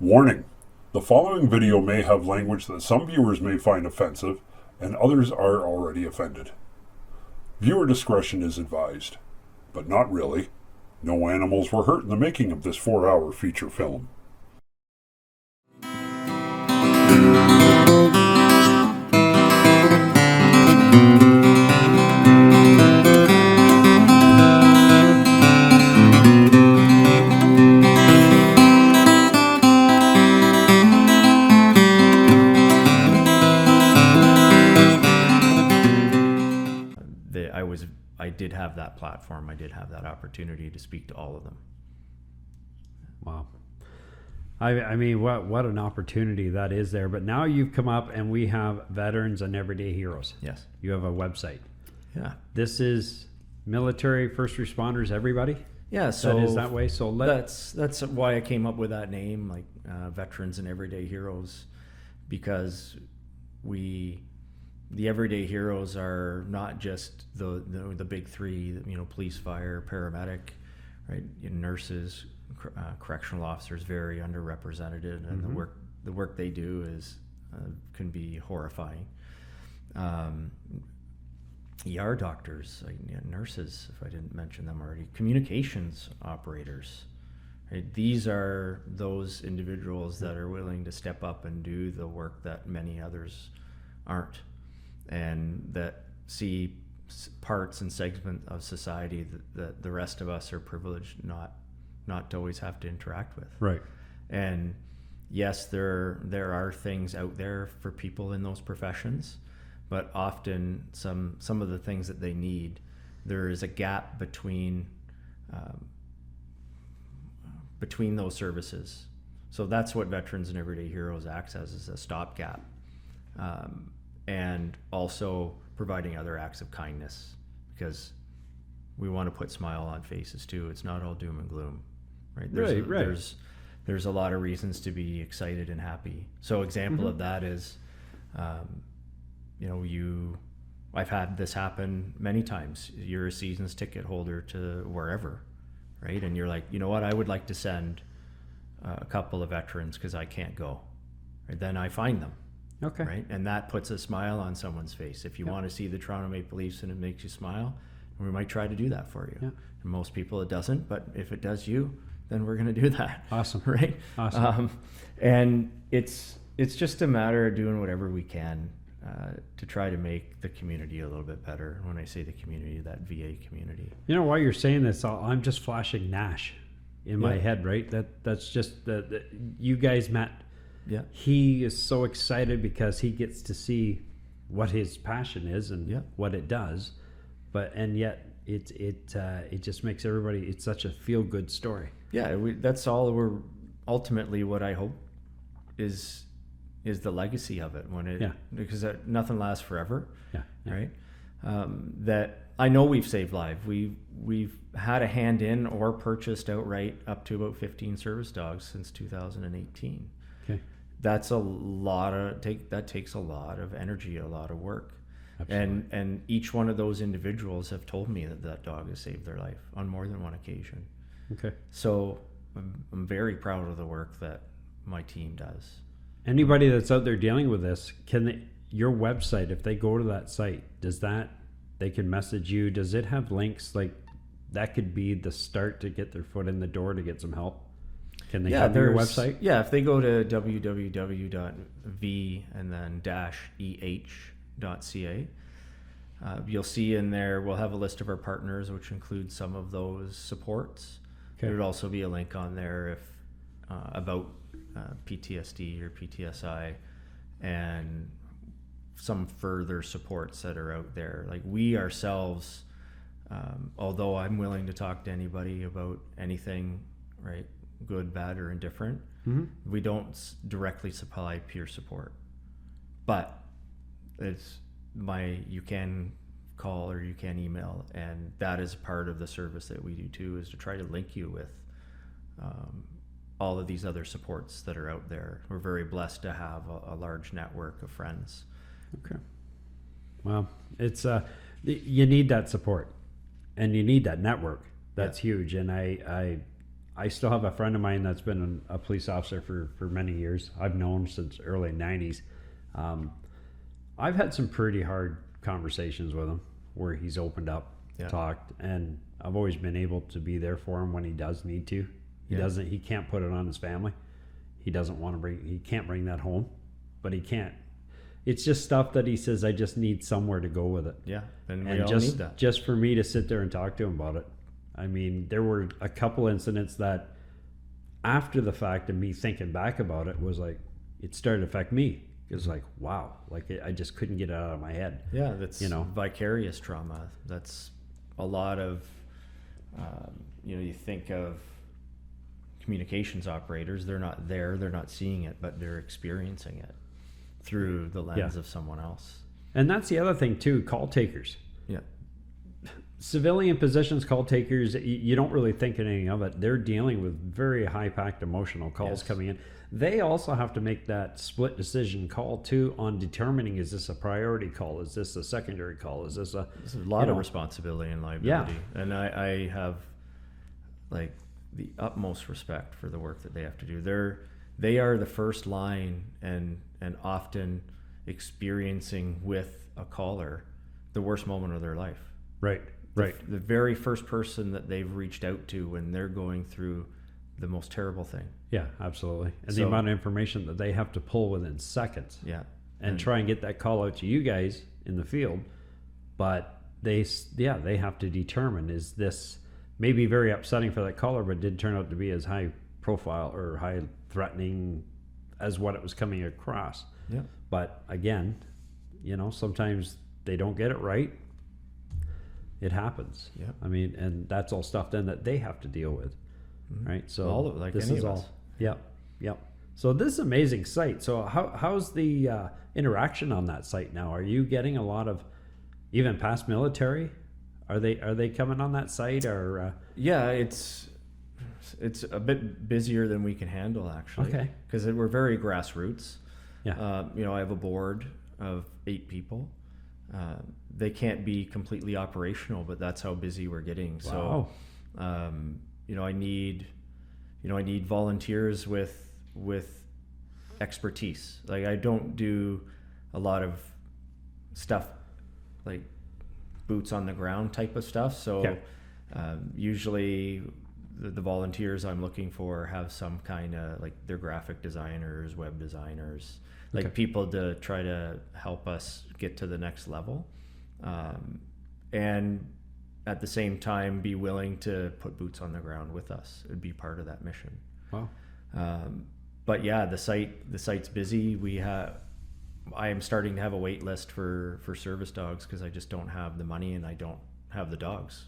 Warning: the following video may have language that some viewers may find offensive, and others are already offended. Viewer discretion is advised, but not really. No animals were hurt in the making of this 4-hour feature film. I did have that platform. I did have that opportunity to speak to all of them. Wow. I mean, what an opportunity that is there. But now you've come up and we have veterans and everyday heroes. Yes. You have a website. Yeah. This is military, first responders, everybody? Yeah, so that is that way. So that's why I came up with that name, like veterans and everyday heroes, because the everyday heroes are not just the big three, police, fire, paramedic, right? Nurses, correctional officers, very underrepresented, and the work they do can be horrifying. ER doctors, nurses, if I didn't mention them already, communications operators. Right? These are those individuals that are willing to step up and do the work that many others aren't, and that see parts and segments of society that the rest of us are privileged not to always have to interact with. Right. And yes, there are things out there for people in those professions, but often some of the things that they need, there is a gap between those services. So that's what Veterans and Everyday Heroes acts as, is a stopgap. And also providing other acts of kindness, because we want to put smile on faces too. It's not all doom and gloom, right? There's a lot of reasons to be excited and happy. So example of that is, I've had this happen many times. You're a season's ticket holder to wherever, right? And you're like, you know what? I would like to send a couple of veterans because I can't go. Right? Then I find them. Okay. Right, and that puts a smile on someone's face. If you want to see the Toronto Maple Leafs and it makes you smile, we might try to do that for you. Yeah. And most people it doesn't, but if it does you, then we're going to do that. Awesome. Right. Awesome. And it's just a matter of doing whatever we can to try to make the community a little bit better. When I say the community, that VA community. While you're saying this, I'm just flashing Nash in my head. Right. That's just that you guys met. Yeah. He is so excited because he gets to see what his passion is and what it does, and yet it just makes everybody. It's such a feel good story. Yeah, that's all. We're ultimately what I hope is the legacy of it because nothing lasts forever. Yeah. Right. That I know we've saved lives. We've had a hand in or purchased outright up to about 15 service dogs since 2018. Okay. That's that takes a lot of energy, a lot of work. Absolutely. And each one of those individuals have told me that dog has saved their life on more than one occasion. Okay. So I'm very proud of the work that my team does. Anybody that's out there dealing with this, your website, if they go to that site, they can message you? Does it have links like that could be the start to get their foot in the door to get some help? Can they come to your website? Yeah, if they go to www.v and then -eh.ca, you'll see in there, we'll have a list of our partners, which includes some of those supports. Okay. There would also be a link on there about PTSD or PTSI and some further supports that are out there. Like we ourselves, although I'm willing to talk to anybody about anything, right? Good, bad, or indifferent. We don't directly supply peer support, but you can call or you can email, and that is part of the service that we do too, is to try to link you with all of these other supports that are out there. We're very blessed to have a large network of friends. Okay. Well, it's you need that support and you need that network. That's huge, and I still have a friend of mine that's been a police officer for many years. I've known since early 90s. I've had some pretty hard conversations with him where he's opened up, talked, and I've always been able to be there for him when he does need to. He can't put it on his family. He can't bring that home, but he can't. It's just stuff that he says, I just need somewhere to go with it. Yeah, and we And all just, need that. just for me to sit there and talk to him about it. I mean, there were a couple incidents that after the fact and me thinking back about it was like, it started to affect me. It was like, wow, like I just couldn't get it out of my head. Yeah, that's vicarious trauma. That's a lot of, you think of communications operators, they're not there, they're not seeing it, but they're experiencing it through the lens of someone else. And that's the other thing too, call takers. Yeah. Civilian positions, call takers, you don't really think anything of it. They're dealing with very high-packed emotional calls coming in. They also have to make that split decision call too on determining, is this a priority call? Is this a secondary call? Is this There's a lot of responsibility and liability. Yeah. And I have like the utmost respect for the work that they have to do. They are the first line and often experiencing with a caller the worst moment of their life. Right. The very first person that they've reached out to when they're going through the most terrible thing. Yeah, absolutely. And the amount of information that they have to pull within seconds. Yeah. And try and get that call out to you guys in the field. But they have to determine, is this maybe very upsetting for that caller, but did turn out to be as high profile or high threatening as what it was coming across. Yeah. But again, sometimes they don't get it right. It happens. Yeah. I mean, and that's all stuff then that they have to deal with. Right. So all of, like this any is of all. us. Yep. So this is an amazing site. So how's the interaction on that site now? Are you getting a lot of, even past military? Are they coming on that site or? Yeah, it's a bit busier than we can handle actually. Okay. Because we're very grassroots. Yeah. I have a board of 8 people. They can't be completely operational, but that's how busy we're getting. Wow. So, I need volunteers with expertise. Like I don't do a lot of stuff like boots on the ground type of stuff. So usually the volunteers I'm looking for have some kind of like they're graphic designers, web designers, like people to try to help us get to the next level. And at the same time be willing to put boots on the ground with us. It'd be part of that mission. Wow. But yeah, the site's busy. I am starting to have a wait list for service dogs because I just don't have the money and I don't have the dogs.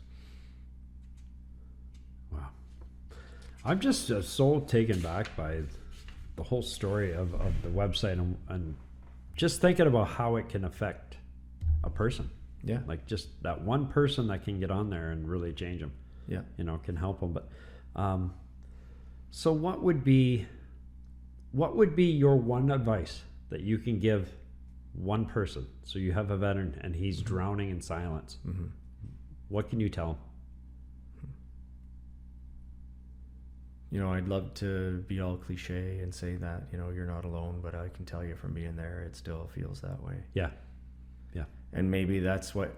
Wow. I'm just so taken back by the whole story of the website and just thinking about how it can affect a person. Yeah. Like just that one person that can get on there and really change them. Yeah. Can help them. But so what would be your one advice that you can give one person? So you have a veteran and he's drowning in silence. Mm-hmm. What can you tell him? I'd love to be all cliche and say that, you're not alone, but I can tell you from being there, it still feels that way. Yeah. Yeah. And maybe that's what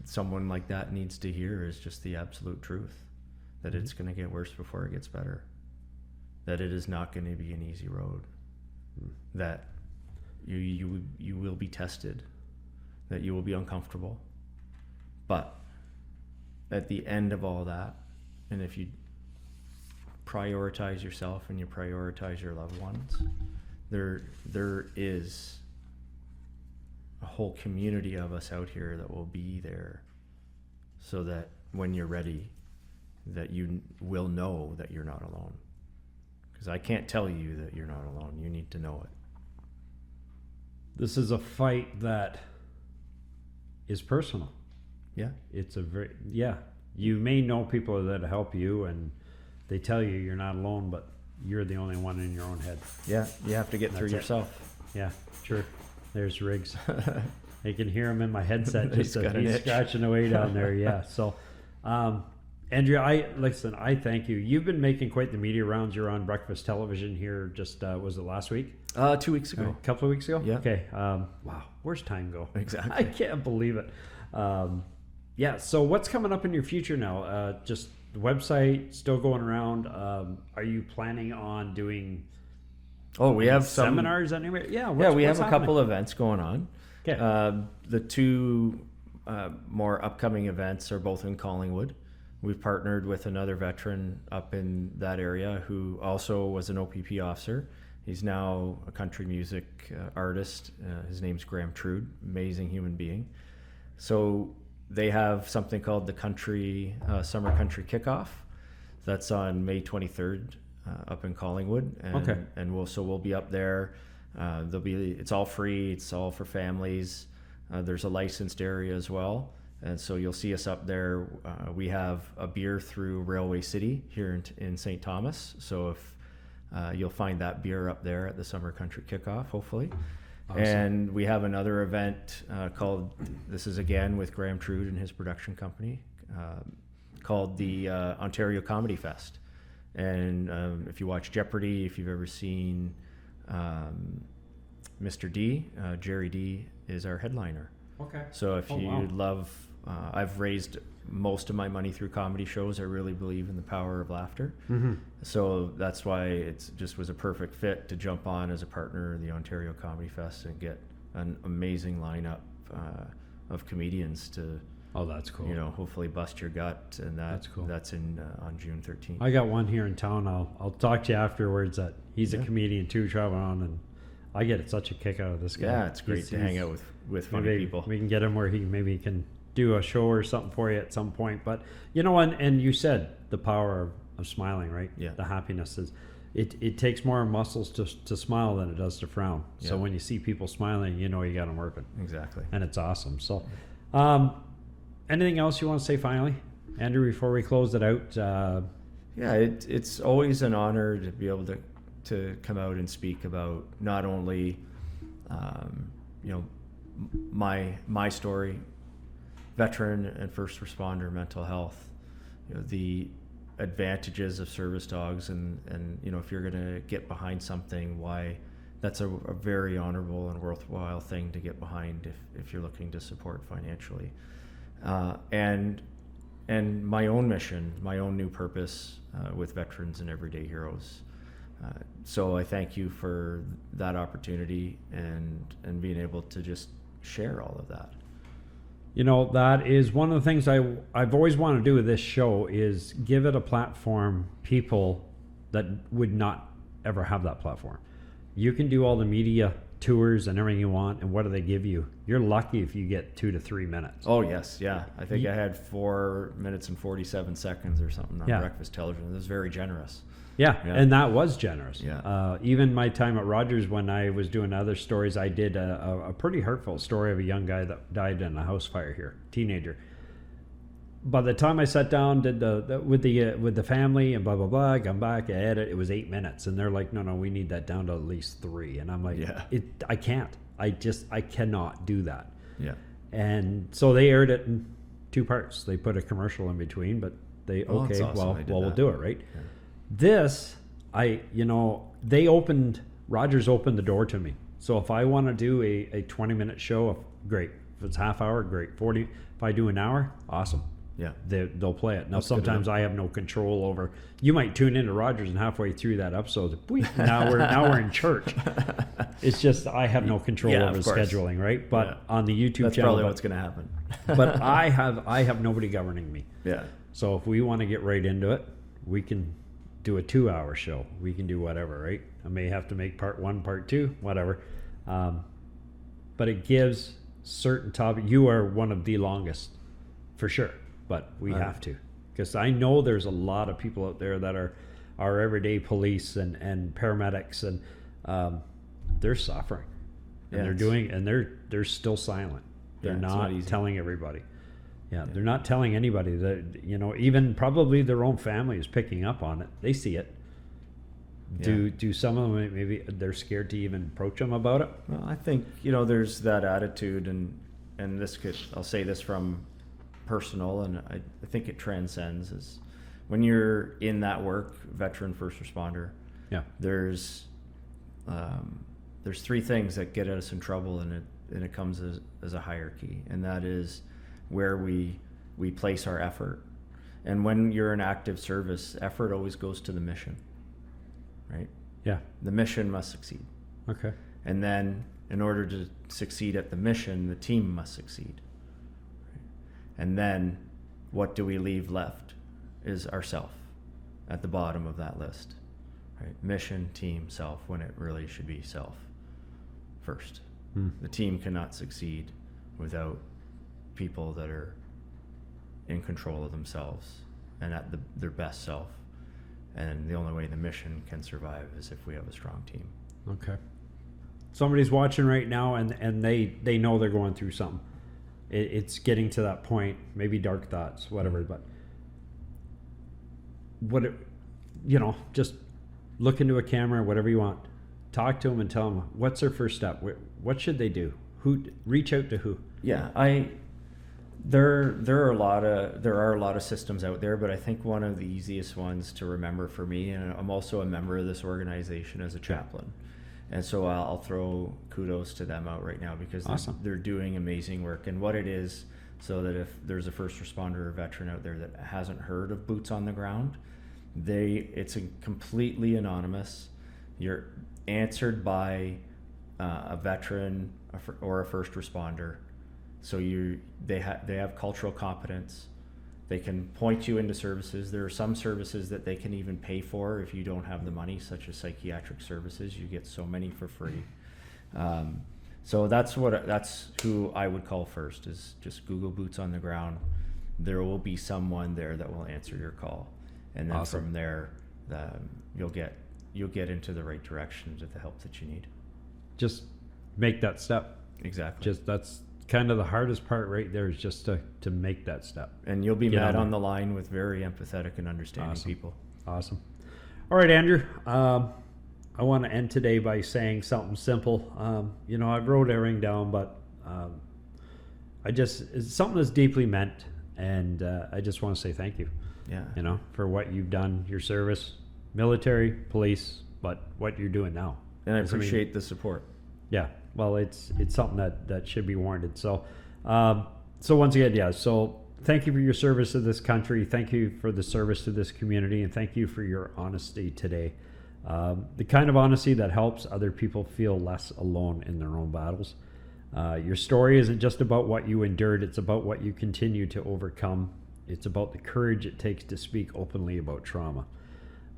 someone like that needs to hear, is just the absolute truth, that it's going to get worse before it gets better, that it is not going to be an easy road, that you will be tested, that you will be uncomfortable. But at the end of all that, and if you prioritize yourself and you prioritize your loved ones, there is a whole community of us out here that will be there, so that when you're ready, that you will know that you're not alone. Because I can't tell you that you're not alone. You need to know it. This is a fight that is personal. Yeah. It's you may know people that help you and they tell you you're not alone, but you're the only one in your own head. Yeah, you have to get through yourself. Yeah, sure. There's Riggs. I can hear him in my headset. He's got an itch. scratching away down there. Yeah. So, Andrea, I thank you. You've been making quite the media rounds. You're on breakfast television here. Just was it last week? 2 weeks ago. A couple of weeks ago. Yeah. Okay. Wow. Where's time go? Exactly. I can't believe it. Yeah. So what's coming up in your future now? Just the website still going around. Are you planning on doing? Oh, we have some seminars anyway. Yeah. We have a couple events going on. Okay. The two more upcoming events are both in Collingwood. We've partnered with another veteran up in that area who also was an OPP officer. He's now a country music artist. His name's Graham Trude, amazing human being. So they have something called the Summer Country Kickoff. That's on May 23rd up in Collingwood. And we'll be up there. It's all free. It's all for families. There's a licensed area as well. And so you'll see us up there. We have a beer through Railway City here in St. Thomas. So if you'll find that beer up there at the Summer Country Kickoff, hopefully. Awesome. And we have another event called, this is again with Graham Trude and his production company, called the Ontario Comedy Fest. And if you watch Jeopardy, if you've ever seen Mr. D, Jerry D is our headliner. Okay. So if you love, I've raised most of my money through comedy shows. I really believe in the power of laughter. Mm-hmm. So that's why it just was a perfect fit to jump on as a partner of the Ontario Comedy Fest and get an amazing lineup of comedians to, that's cool. Hopefully bust your gut. And that's cool. That's on June 13th. I got one here in town. I'll talk to you afterwards. That he's a comedian too, traveling on, and I get such a kick out of this guy. Yeah, it's great to hang out with funny people. We can get him where he can do a show or something for you at some point. But and you said the power of smiling, right? Yeah. The happiness is it takes more muscles to smile than it does to frown. So when you see people smiling, you got them working. Exactly. And it's awesome. So anything else you want to say finally, Andrew, before we close it out? It's always an honor to be able to come out and speak about not only my story, veteran and first responder mental health, the advantages of service dogs, and if you're going to get behind something, why that's a very honorable and worthwhile thing to get behind if you're looking to support financially, and my own mission, my own new purpose with veterans and everyday heroes. So I thank you for that opportunity and being able to just share all of that. That is one of the things I've always wanted to do with this show, is give it a platform, people that would not ever have that platform. You can do all the media tours and everything you want, and what do they give you? You're lucky if you get 2 to 3 minutes. Oh yes, yeah. I think I had 4 minutes and 47 seconds or something on breakfast television. It was very generous. Yeah, and that was generous. Yeah. Even my time at Rogers, when I was doing other stories, I did a pretty hurtful story of a young guy that died in a house fire here, teenager. By the time I sat down, did with the family and blah blah blah, I come back, I edit. It was 8 minutes, and they're like, no, we need that down to at least 3. And I'm like, I can't. I cannot do that. Yeah. And so they aired it in 2 parts. They put a commercial in between, but that's awesome. We'll do it, right? Yeah. This, Rogers opened the door to me. So if I want to do a 20-minute show, great. If it's half hour, great. 40. If I do an hour, awesome. Yeah. They'll play it. Now, sometimes I have no control over. You might tune into Rogers and halfway through that episode, now we're in church. It's just I have no control over the scheduling, right? But on the YouTube that's channel, probably what's going to happen. But I have nobody governing me. Yeah. So if we want to get right into it, we can do a 2-hour show. We can do whatever, right? I may have to make part 1, part 2, whatever. But it gives certain topic. You are one of the longest, for sure. But we have to, because I know there's a lot of people out there that are everyday police and paramedics, and they're suffering, and they're still silent. They're not telling everybody. They're not telling anybody that, even probably their own family is picking up on it. They see it. Do some of them, maybe they're scared to even approach them about it? Well, I think, there's that attitude, and I'll say this from personal, and I think it transcends, is when you're in that work, veteran, first responder, Yeah. there's 3 things that get us in trouble, and it comes as a hierarchy, and that is where we place our effort. And when you're in active service, effort always goes to the mission, right? Yeah. The mission must succeed. Okay. And then in order to succeed at the mission, the team must succeed. Right? And then what do we leave left is ourself at the bottom of that list. Right? Mission, team, self, when it really should be self first. The team cannot succeed without people that are in control of themselves and at their best self. And the only way the mission can survive is if we have a strong team. Okay. Somebody's watching right now, and they know they're going through something. It's getting to that point, maybe dark thoughts, whatever, but just look into a camera, whatever you want. Talk to them and tell them, what's their first step? What should they do? Reach out to who? Yeah, there are a lot of systems out there, but I think one of the easiest ones to remember for me, and I'm also a member of this organization as a chaplain, and so I'll throw kudos to them out right now, because they're doing amazing work. And what it is, so that if there's a first responder or veteran out there that hasn't heard of Boots on the Ground, it's completely anonymous. You're answered by a veteran or a first responder. So they have cultural competence. They can point you into services. There are some services that they can even pay for if you don't have the money, such as psychiatric services. You get so many for free. So that's who I would call first, is just Google Boots on the Ground. There will be someone there that will answer your call, and then Awesome. From there, you'll get into the right direction to the help that you need. Just make that step. Exactly. That's kind of the hardest part right there, is just to make that step. And you'll be Get met on on the line with very empathetic and understanding Awesome. people. Awesome. All right, Andrew. I want to end today by saying something simple. I wrote everything down, but it's something that's deeply meant, and I just want to say thank you. Yeah. For what you've done, your service, military, police, but what you're doing now. And I appreciate the support. Yeah. Well, it's something that should be warranted. So, once again, yeah. So thank you for your service to this country. Thank you for the service to this community, and thank you for your honesty today. The kind of honesty that helps other people feel less alone in their own battles. Your story isn't just about what you endured. It's about what you continue to overcome. It's about the courage it takes to speak openly about trauma,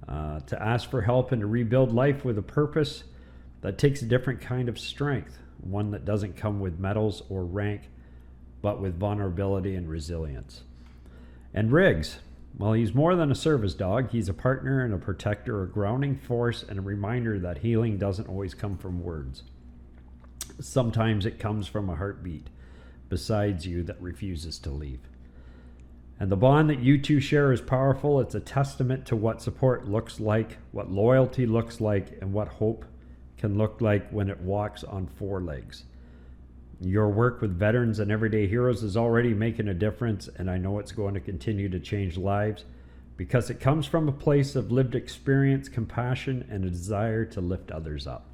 to ask for help and to rebuild life with a purpose. That takes a different kind of strength, one that doesn't come with medals or rank, but with vulnerability and resilience. And Riggs, well, he's more than a service dog. He's a partner and a protector, a grounding force, and a reminder that healing doesn't always come from words. Sometimes it comes from a heartbeat besides you that refuses to leave. And the bond that you two share is powerful. It's a testament to what support looks like, what loyalty looks like, and what hope can look like when it walks on 4 legs. Your work with veterans and everyday heroes is already making a difference, and I know it's going to continue to change lives because it comes from a place of lived experience, compassion, and a desire to lift others up.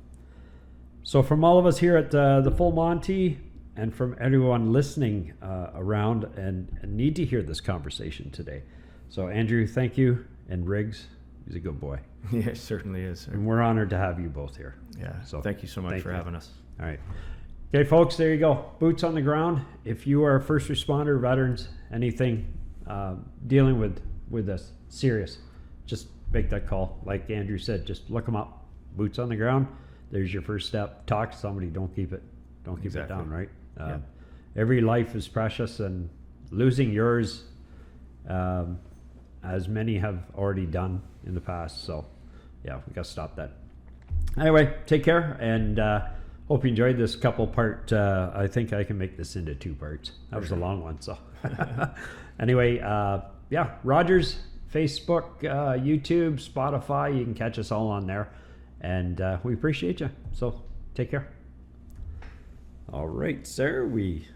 So from all of us here at the Full Monty, and from everyone listening around and need to hear this conversation today. So Andrew, thank you, and Riggs, he's a good boy. Yeah, it certainly is, sir. And we're honored to have you both here. Yeah, So thank you so much for having us. All right. Okay, folks, there you go. Boots on the ground. If you are a first responder, veterans, anything dealing with this, serious, just make that call. Like Andrew said, just look them up. Boots on the ground. There's your first step. Talk to somebody. Don't keep it down, right? Every life is precious, and losing yours, as many have already done in the past. So, yeah, we got to stop that. Anyway, take care, and hope you enjoyed this couple part. I think I can make this into 2 parts. That was a long one. So, anyway, Rogers, Facebook, YouTube, Spotify. You can catch us all on there, and we appreciate you. So, take care. All right, sir. We